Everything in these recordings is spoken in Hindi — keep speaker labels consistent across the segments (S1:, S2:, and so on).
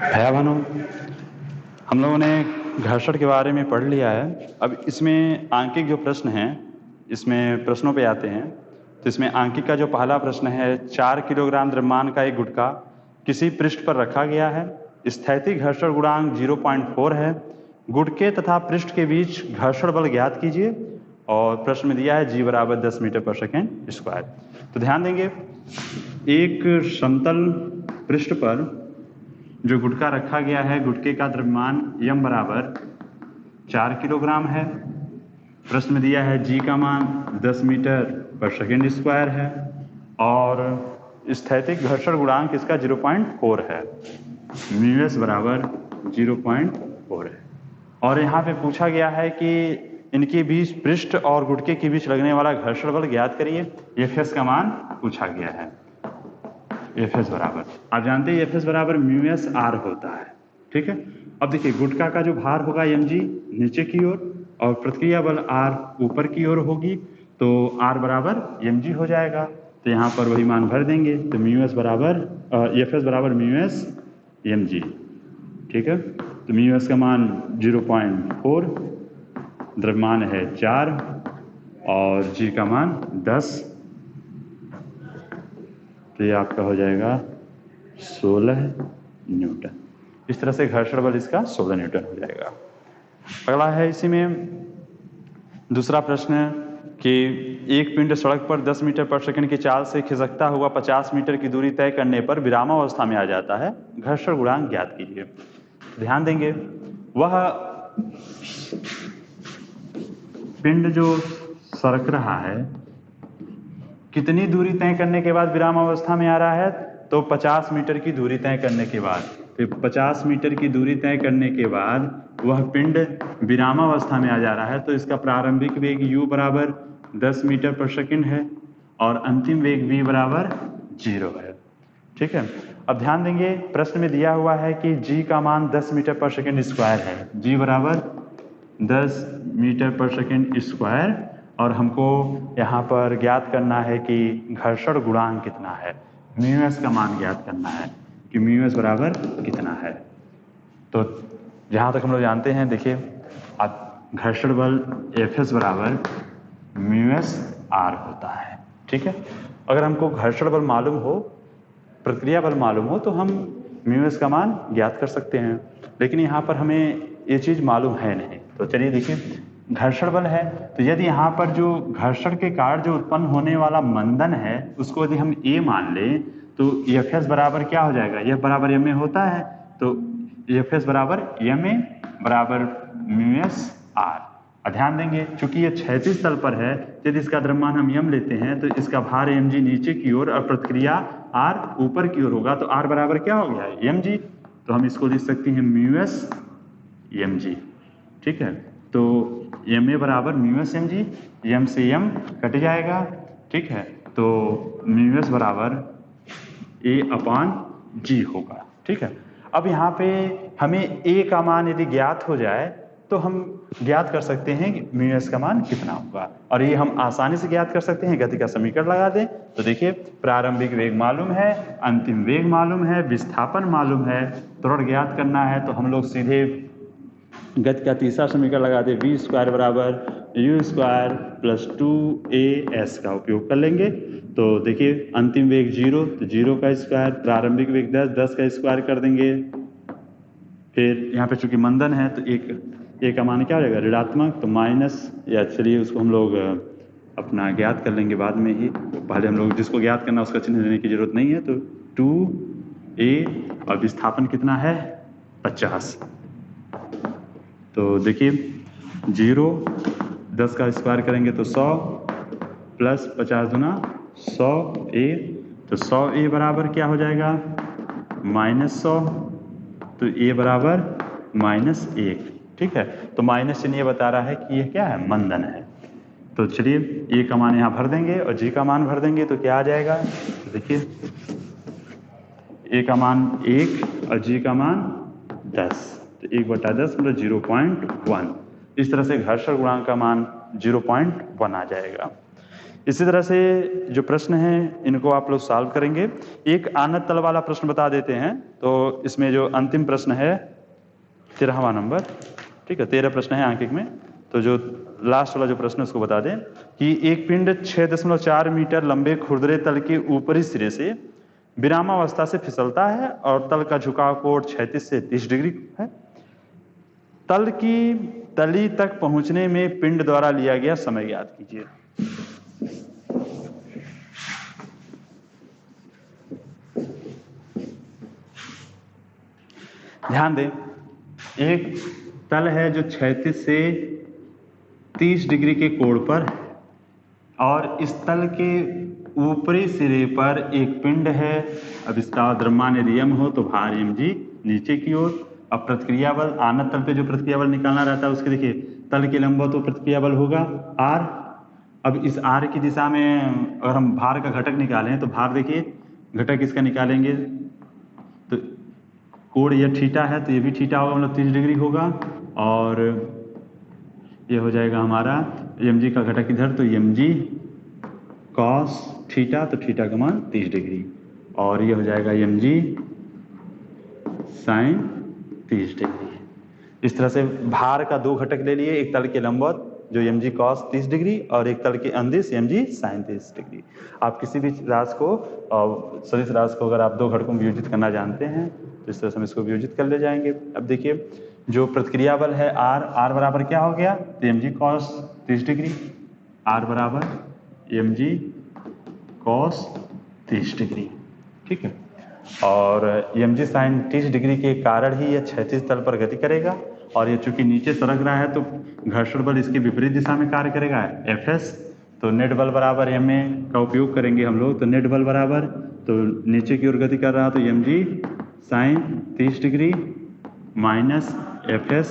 S1: भैया बहनों, हम लोगों ने घर्षण के बारे में पढ़ लिया है। अब इसमें आंकिक जो प्रश्न हैं, इसमें प्रश्नों पे आते हैं। तो इसमें आंकिक का जो पहला प्रश्न है, 4 किलोग्राम द्रव्यमान का एक गुटका किसी पृष्ठ पर रखा गया है। स्थैतिक घर्षण गुणांक 0.4 है। गुटके तथा पृष्ठ के बीच घर्षण बल ज्ञात कीजिए। और प्रश्न में दिया है G बराबर 10 मीटर पर सेकेंड स्क्वायर। तो ध्यान देंगे, एक समतल पृष्ठ पर जो गुटका रखा गया है, गुटके का द्रव्यमान m बराबर 4 किलोग्राम है। प्रश्न में दिया है G का मान 10 मीटर पर सेकेंड स्क्वायर है और स्थैतिक घर्षण गुणांक इसका 0.4 है। μs बराबर 0.4 है। और यहाँ पे पूछा गया है कि इनके बीच, पृष्ठ और गुटके के बीच लगने वाला घर्षण बल ज्ञात करिए। Fs का मान पूछा गया है। Fs बराबर, आप जानते हैं Fs बराबर μs r होता है। ठीक है। अब देखिए, गुटका का जो भार होगा mg नीचे की ओर और प्रतिक्रिया बल r ऊपर की ओर होगी, तो r बराबर mg हो जाएगा। तो यहाँ पर वही मान भर देंगे, तो μs बराबर Fs बराबर μs mg। ठीक है। तो μs का मान 0.4, द्रव्यमान है 4 और g का मान 10, तो ये आपका हो जाएगा 16 न्यूटन। इस तरह से घर्षण बल इसका 16 न्यूटन हो जाएगा। अगला है इसी में दूसरा प्रश्न कि एक पिंड सड़क पर 10 मीटर पर सेकंड की चाल से खिसकता हुआ 50 मीटर की दूरी तय करने पर विरामावस्था में आ जाता है। घर्षण गुणांक ज्ञात कीजिए। ध्यान देंगे, वह पिंड जो सरक रहा है कितनी दूरी तय करने के बाद विराम अवस्था में आ रहा है, तो 50 मीटर की दूरी तय करने के बाद। तो 50 मीटर की दूरी तय करने के बाद वह पिंड विरामावस्था में आ जा रहा है। तो इसका प्रारंभिक वेग u बराबर 10 मीटर पर सेकंड है और अंतिम वेग v बराबर 0 है। ठीक है। अब ध्यान देंगे, प्रश्न में दिया हुआ है कि g का मान 10 मीटर पर सेकंड स्क्वायर है। g बराबर 10 मीटर पर सेकंड स्क्वायर और हमको यहाँ पर ज्ञात करना है कि घर्षण गुणांक कितना है। μs का मान ज्ञात करना है कि μs बराबर कितना है। तो जहाँ तक हम लोग जानते हैं, देखिए, आप घर्षण बल Fs बराबर μs r होता है। ठीक है। अगर हमको घर्षण बल मालूम हो, प्रक्रिया बल मालूम हो, तो हम μs का मान ज्ञात कर सकते हैं। लेकिन यहाँ पर हमें ये चीज़ मालूम है नहीं। तो चलिए देखिए, घर्षण बल है, तो यदि यहाँ पर जो घर्षण के कारण जो उत्पन्न होने वाला मंदन है, उसको यदि हम a मान लें, तो Fs बराबर क्या हो जाएगा, F बराबर ma होता है। तो Fs बराबर ma बराबर μs r। ध्यान देंगे, चूंकि ये क्षैतिज तल पर है, यदि इसका द्रव्यमान हम m लेते हैं तो इसका भार mg नीचे की ओर और प्रतिक्रिया r ऊपर की ओर होगा। तो r बराबर क्या हो गया, mg। तो हम इसको लिख सकते हैं μs mg। ठीक है। तो ma बराबर μs mg, m से m कट जाएगा। ठीक है। तो μs बराबर a/g होगा। ठीक है। अब यहाँ पे हमें a का मान यदि ज्ञात हो जाए तो हम ज्ञात कर सकते हैं कि μs का मान कितना होगा, और ये हम आसानी से ज्ञात कर सकते हैं। गति का समीकरण लगा दें तो देखिए, प्रारंभिक वेग मालूम है, अंतिम वेग मालूम है, विस्थापन मालूम है, त्वरण ज्ञात करना है। तो हम लोग सीधे गति का तीसरा समीकरण लगा दें, v स्क्वायर बराबर u स्क्वायर प्लस 2as का उपयोग कर लेंगे। तो देखिए, अंतिम वेग 0, तो 0 का स्क्वायर, प्रारंभिक वेग 10, 10 का स्क्वायर कर देंगे। फिर यहाँ पे चूंकि मंदन है तो एक का मान क्या हो जाएगा, ऋणात्मक, तो माइनस, या चलिए उसको हम लोग अपना ज्ञात कर लेंगे बाद में ही। पहले हम लोग जिसको ज्ञात करना उसका चिन्ह देने की जरूरत नहीं है। तो 2a और विस्थापन कितना है, 50। तो देखिए, 0, 10 का स्क्वायर करेंगे तो 100 प्लस 50 गुना 100a, तो 100a बराबर क्या हो जाएगा, -100। तो a बराबर -1। ठीक है। तो माइनस चिन्ह ये बता रहा है कि यह क्या है, मंदन है। तो चलिए, a का मान यहाँ भर देंगे और g का मान भर देंगे तो क्या आ जाएगा, तो देखिए, a का मान 1 और g का मान 10, तो 1/10 मतलब 0.1। इस तरह से घर्षण गुणांक का मान 0.1 आ जाएगा। इसी तरह से जो प्रश्न हैं इनको आप लोग सॉल्व करेंगे। एक आनत तल वाला प्रश्न बता देते हैं, तो इसमें जो अंतिम प्रश्न है 13वां नंबर, ठीक है, 13 प्रश्न है अंकित में, तो जो लास्ट वाला जो प्रश्न है उसको बता दें कि एक पिंड 6.4 मीटर लंबे खुरदरे तल के ऊपरी सिरे से विरामावस्था से फिसलता है और तल का झुकाव कोण 36 से 30 डिग्री है। तल की तली तक पहुंचने में पिंड द्वारा लिया गया समय ज्ञात कीजिए। ध्यान दें, एक तल है जो 36 से 30 डिग्री के कोण पर है और इस तल के ऊपरी सिरे पर एक पिंड है। अब इसका द्रव्यमान यदि m हो तो भार mg नीचे की ओर। अब प्रतिक्रिया बल, आनत तल पे जो प्रतिक्रिया बल निकालना रहता है उसके देखिए तल के लंबवत तो प्रतिक्रिया बल होगा r। अब इस r की दिशा में अगर हम भार का घटक निकालें तो भार देखिए घटक इसका निकालेंगे तो कोण यह थीटा है तो ये भी थीटा होगा, मतलब 30 डिग्री होगा। और ये हो जाएगा हमारा mg का घटक इधर तो mg cos थीटा, तो थीटा का मान 30 डिग्री, और ये हो जाएगा mg sin 30 डिग्री। इस तरह से भार का दो घटक ले लिए, एक तल के लंबवत जो mg cos 30 डिग्री और एक तल के अंदिश mg sin 30 डिग्री। आप किसी भी राशि को सदिश राशि को अगर आप दो घटकों में वियोजित करना जानते हैं तो इस तरह से हम इसको वियोजित कर ले जाएंगे। अब देखिए जो प्रतिक्रिया बल है r बराबर क्या हो गया, तो mg cos 30 डिग्री, r बराबर mg cos 30 डिग्री, ठीक है। और mg sin 30 डिग्री के कारण ही यह क्षैतिज तल पर गति करेगा और ये चूंकि नीचे सरक रहा है तो घर्षण बल इसके विपरीत दिशा में कार्य करेगा Fs। तो नेट बल बराबर ma का उपयोग करेंगे हम लोग, तो नेट बल बराबर, तो नीचे की ओर गति कर रहा तो mg sin 30 degree minus Fs,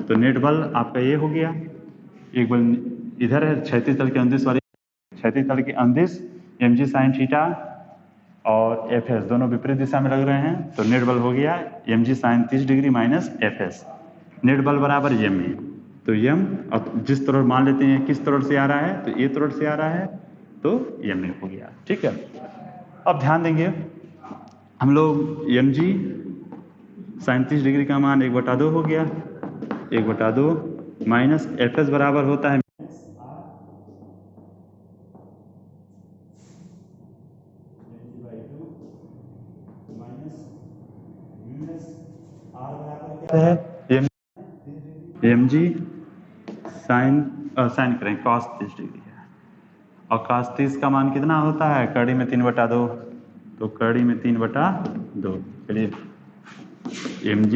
S1: तो नेट बल आपका ये हो गया। एक बल इधर है क्षैतिज तल के अंदिश वाली, क्षैतिज तल के अंदिश mg sin थीटा और Fs दोनों विपरीत दिशा में लग रहे हैं, तो नेट बल हो गया mg sin 30 degree minus Fs। Net बल बराबर ma, तो m अब जिस तरह मान लेते हैं किस तरह से आ रहा है, तो ये तरह से आ रहा है तो ma हो गया, ठीक है। अब ध्यान देंगे हम लोग mg sin 30 डिग्री का मान 1/2 हो गया, 1/2 माइनस Fs बराबर होता है है mg साइन करें cos 30 डिग्री है और cos 30 का मान कितना होता है, कड़ी में 3/2, तो कड़ी में 3/2, चलिए mg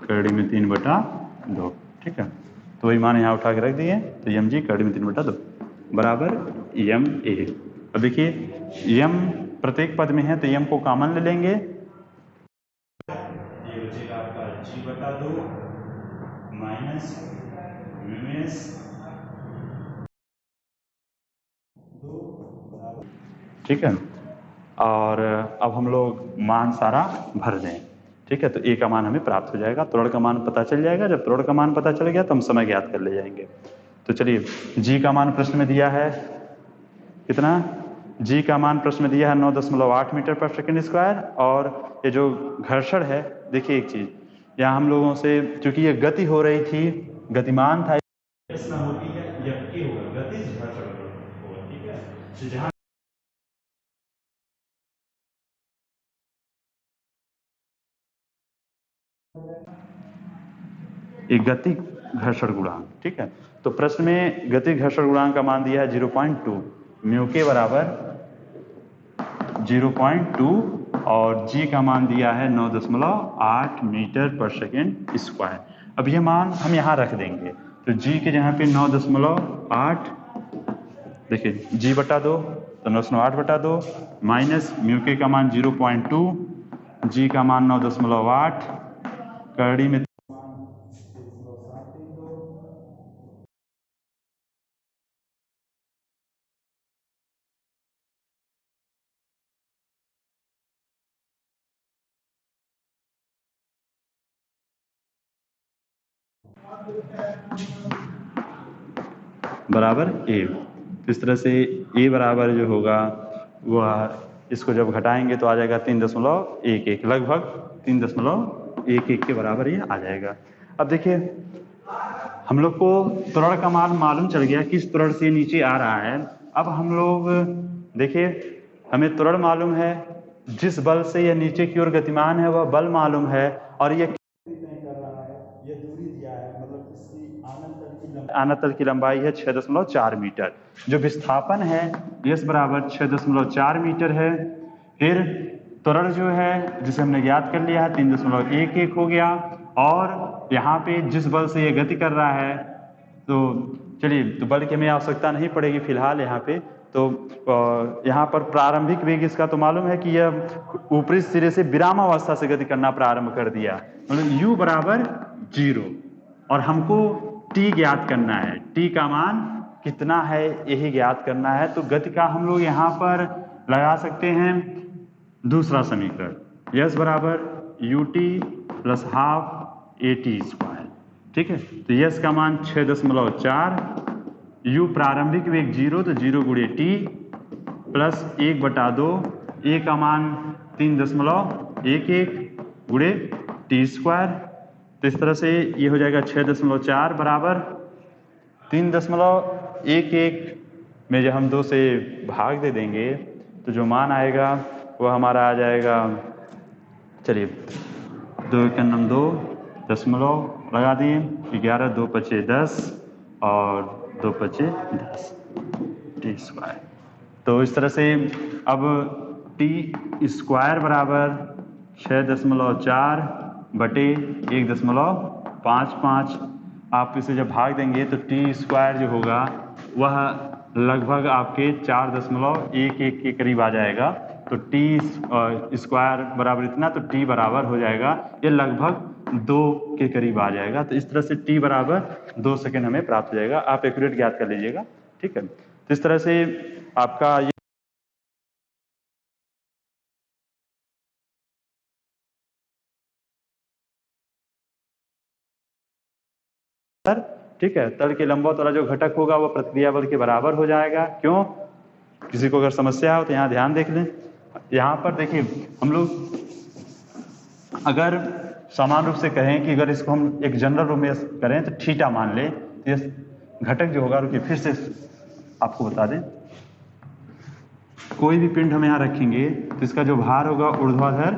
S1: कड़ी में 3/2, ठीक है। तो वही मान यहाँ उठा के रख दिए, तो mg कड़ी में 3/2 बराबर ma। अब देखिए m प्रत्येक पद में है तो m को कॉमन ले लेंगे, ये बचेगा आपका g/2 माइनस ms 2, ठीक है। और अब हम लोग मान सारा भर दें, ठीक है, तो ए का मान हमें प्राप्त हो जाएगा, त्वरण का मान पता चल जाएगा। जब त्वरण का मान पता चल गया तो हम समय ज्ञात कर ले जाएंगे। तो चलिए जी का मान प्रश्न में दिया है कितना, जी का मान प्रश्न में दिया है 9.8 मीटर पर सेकेंड स्क्वायर। और ये जो घर्षण है, देखिए एक चीज यहाँ हम लोगों से चूंकि ये गति हो रही थी, गतिमान था, होती है यह होगा गतिज घर्षण होगा, ठीक है। तो जहाँ एक गति घर्षण गुणांक, ठीक है। तो प्रश्न में गति घर्षण गुणांक का मान दिया है 0.2, म्यू के बराबर 0.2 और जी का मान दिया है 9.8 मीटर पर सेकेंड स्क्वायर। अब ये मान हम यहाँ रख देंगे, तो जी के जहाँ पे 9.8, देखिए g/2 तो 9.8/2 माइनस म्यू के का मान 0.2, जी का मान 9.8, कड़ी में बराबर ए। तो इस तरह से ए बराबर जो होगा वह इसको जब घटाएंगे तो आ जाएगा 3.11, लगभग 3.11 के बराबर ये आ जाएगा। अब देखिए हम लोग को त्वरण का मान मालूम चल गया किस त्वरण से नीचे आ रहा है। अब हम लोग देखिए हमें त्वरण मालूम है, जिस बल से यह नीचे की ओर गतिमान है वह बल मालूम है, और यह तय कर रहा है, यह दूरी दिया है, मतलब इसकी आनत तल की लंबाई है 6.4 मीटर। जो विस्थापन है यस बराबर 6.4 मीटर है। फिर त्वरण जो है जिसे हमने ज्ञात कर लिया है 3.11 हो गया, और यहाँ पे जिस बल से ये गति कर रहा है तो चलिए तो बल की हमें आवश्यकता नहीं पड़ेगी फिलहाल यहाँ पे। तो यहाँ पर प्रारंभिक वेग इसका तो मालूम है कि यह ऊपरी सिरे से विरामावस्था से गति करना प्रारंभ कर दिया, मतलब u बराबर 0, और हमको t ज्ञात करना है। t का मान कितना है यही ज्ञात करना है। तो गति का हम लोग यहाँ पर लगा सकते हैं दूसरा समीकरण, यस बराबर ut plus half at square, ठीक है। तो यस का मान 6.4, u प्रारंभिक वेग 0 तो 0 गुणे t प्लस 1/2, a का मान 3.11 गुणे टी स्क्वायर। तो इस तरह से ये हो जाएगा 6.4 बराबर 3.11 में जब हम 2 से भाग दे देंगे तो जो मान आएगा वो हमारा आ जाएगा, चलिए 2 × 2 दशमलव लगा दिए, 11 2 × 5 10 और 2 × 5 10 टी स्क्वायर। तो इस तरह से अब टी स्क्वायर बराबर 6.4 बटे 1.55, आप इसे जब भाग देंगे तो टी स्क्वायर जो होगा वह लगभग आपके 4.11 के करीब आ जाएगा। तो टी स्क्वायर बराबर इतना, तो टी बराबर हो जाएगा ये लगभग 2 के करीब आ जाएगा। तो इस तरह से टी बराबर 2 सेकेंड हमें प्राप्त हो जाएगा। आप एक्यूरेट ज्ञात कर लीजिएगा, ठीक है। तो इस तरह से आपका ये ठीक है, तल के लंबवत वाला जो घटक होगा वो प्रतिक्रिया बल के बराबर हो जाएगा। क्यों? किसी को अगर समस्या हो तो यहाँ ध्यान देख लें। यहाँ पर देखिए हम लोग अगर समान रूप से कहें कि अगर इसको हम एक जनरल रूप में करें तो थीटा मान लें, तो ये घटक जो होगा, रुकिए फिर से आपको बता दें, कोई भी पिंड हम यहाँ रखेंगे तो इसका जो भार होगा ऊर्ध्वाधर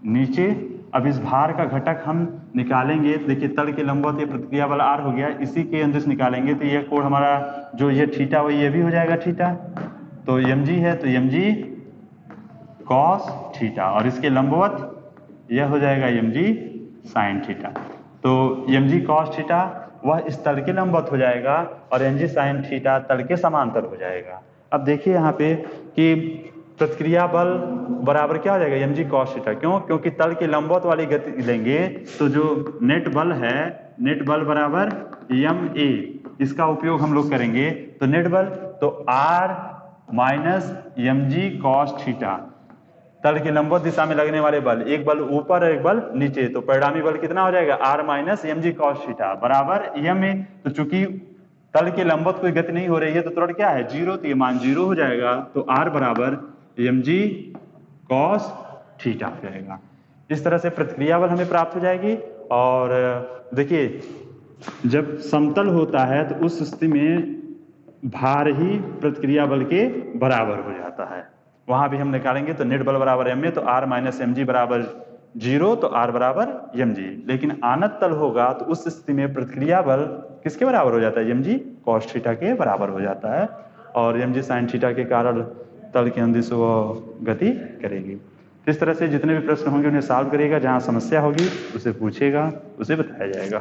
S1: नीचे। अब इस भार का घटक हम निकालेंगे, देखिए तल के लंबवत ये प्रतिक्रिया बल R हो गया, इसी के अंदर से निकालेंगे तो ये कोण हमारा जो ये थीटा वो ये भी हो जाएगा थीटा। तो mg है तो mg cos थीटा, और इसके लंबवत यह हो जाएगा mg sin थीटा। तो mg cos थीटा वह इस तल के लंबवत हो जाएगा और mg sin थीटा तल के समांतर हो जाएगा। अब देखिए यहाँ पे कि प्रतिक्रिया बल बराबर क्या हो जाएगा mg cos थीटा। क्यों? क्योंकि तल के लंबवत वाली गति लेंगे तो जो नेट बल है, नेट बल बराबर ma, इसका उपयोग हम लोग करेंगे। तो नेट बल तो r minus mg cos theta, तल के लंबवत दिशा में लगने वाले बल, एक बल ऊपर और एक बल नीचे, तो परिणामी बल कितना हो जाएगा r minus mg cos theta बराबर ma। तो चूंकि तल के लंबवत कोई गति नहीं हो रही है तो त्वरण क्या है 0, तो ये मान 0 हो जाएगा। तो r बराबर mg cos थीटा हो जाएगा। इस तरह से प्रतिक्रिया बल हमें प्राप्त हो जाएगी। और देखिए जब समतल होता है तो उस स्थिति में भार ही प्रतिक्रिया बल के बराबर हो जाता है। वहां भी हम निकालेंगे तो नेट बल बराबर ma, तो r माइनस mg बराबर 0, तो r बराबर mg। लेकिन आनत तल होगा तो उस स्थिति में प्रतिक्रिया बल किसके बराबर हो जाता है mg cos थीटा के बराबर हो जाता है, और mg sin थीटा के कारण तल के अंदिश वो गति करेगी। इस तरह से जितने भी प्रश्न होंगे उन्हें सॉल्व करिएगा, जहां समस्या होगी उसे पूछेगा, उसे बताया जाएगा।